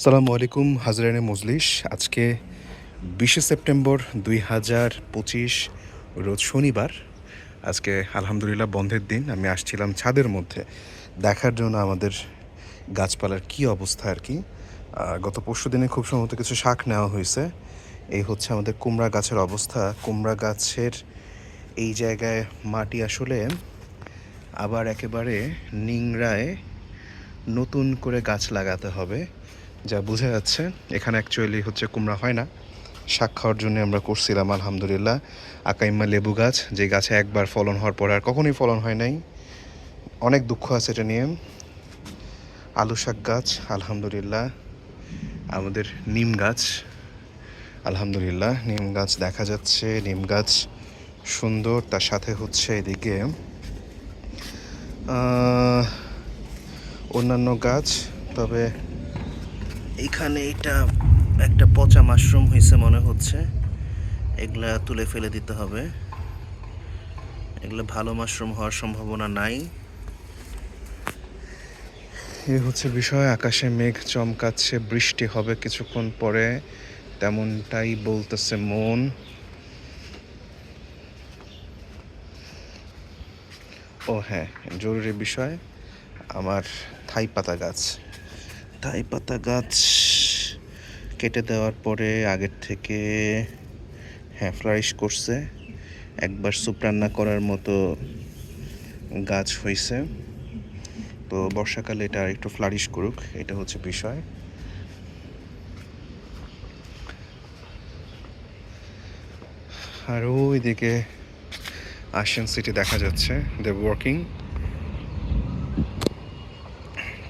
আসসালামু আলাইকুম হাজরানে মজলিস। আজকে ২০শে সেপ্টেম্বর ২০২৫ রোজ শনিবার। আজকে আলহামদুলিল্লাহ বন্ধের দিন। আমি আসছিলাম ছাদের মধ্যে দেখার জন্য আমাদের গাছপালার কী অবস্থা আর কি। গত পরশুদিনে খুব সম্ভবত কিছু শাক নেওয়া হয়েছে। এই হচ্ছে আমাদের কুমড়া গাছের অবস্থা। কুমড়া গাছের এই জায়গায় মাটি আসলে আবার একেবারে নিংড়ায় নতুন করে গাছ লাগাতে হবে, যা বোঝা যাচ্ছে। এখানে অ্যাকচুয়ালি হচ্ছে কুমড়া হয় না, শাক খাওয়ার জন্য আমরা করছিলাম আলহামদুলিল্লাহ। আকাইম্মা লেবু গাছ, যে গাছে একবার ফলন হওয়ার পর আর কখনোই ফলন হয় নাই, অনেক দুঃখ আছে এটা নিয়ে। আলু শাক গাছ আলহামদুলিল্লাহ। আমাদের নিম গাছ আলহামদুলিল্লাহ, নিম গাছ দেখা যাচ্ছে, নিম গাছ সুন্দর। তার সাথে হচ্ছে এদিকে অন্যান্য গাছ। তবে এইখানে এটা একটা পচা মাশরুম হয়েছে মনে হচ্ছে, এগুলা তুলে ফেলে দিতে হবে। এগুলো ভালো মাশরুম হওয়ার সম্ভাবনা নাই। এই হচ্ছে বিষয়। আকাশে মেঘ চমকাচ্ছে, বৃষ্টি হবে কিছুক্ষণ পরে, তেমনটাই বলতেছে মন। ও হ্যাঁ, জরুরি বিষয়, আমার থাই পাতা গাছ কেটে দেওয়ার পরে আগের থেকে হ্যাঁ ফ্লারিশ করছে, একবার স্যুপ রান্না করার মতো গাছ হয়েছে। তো বর্ষাকালে এটা একটু ফ্লারিশ করুক, এটা হচ্ছে বিষয়। আর ওইদিকে আশিয়ান সিটি দেখা যাচ্ছে, দে ওয়ার্কিং।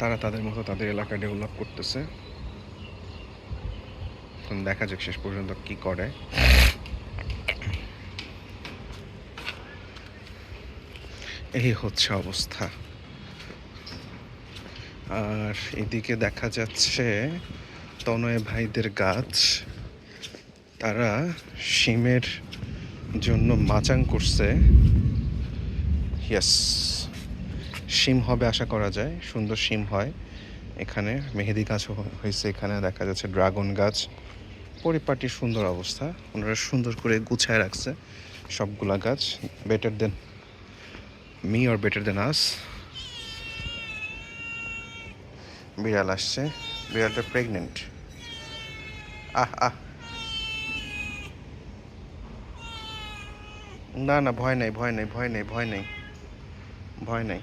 তারা তাদের মতো তাদের এলাকা ডেভেলপ করতেছে। দেখা যাক শেষ পর্যন্ত কি করে। এই হচ্ছে অবস্থা। আর এদিকে দেখা যাচ্ছে তনয় ভাইদের গাছ, তারা শিমের জন্য মাচাং করছে। ইয়েস, শিম হবে আশা করা যায়, সুন্দর শিম হয় এখানে। মেহেদি গাছ হয়েছে এখানে, দেখা যাচ্ছে ড্রাগন গাছ। পরিপাটির সুন্দর অবস্থা, ওনারা সুন্দর করে গুছায় রাখছে সবগুলা গাছ। Better than me or better than us. বিড়াল আসছে, বিড়ালটা প্রেগনেন্ট। আহ আহ, না না, ভয় নেই, ভয় নেই, ভয় নেই, ভয় নেই, ভয় নেই।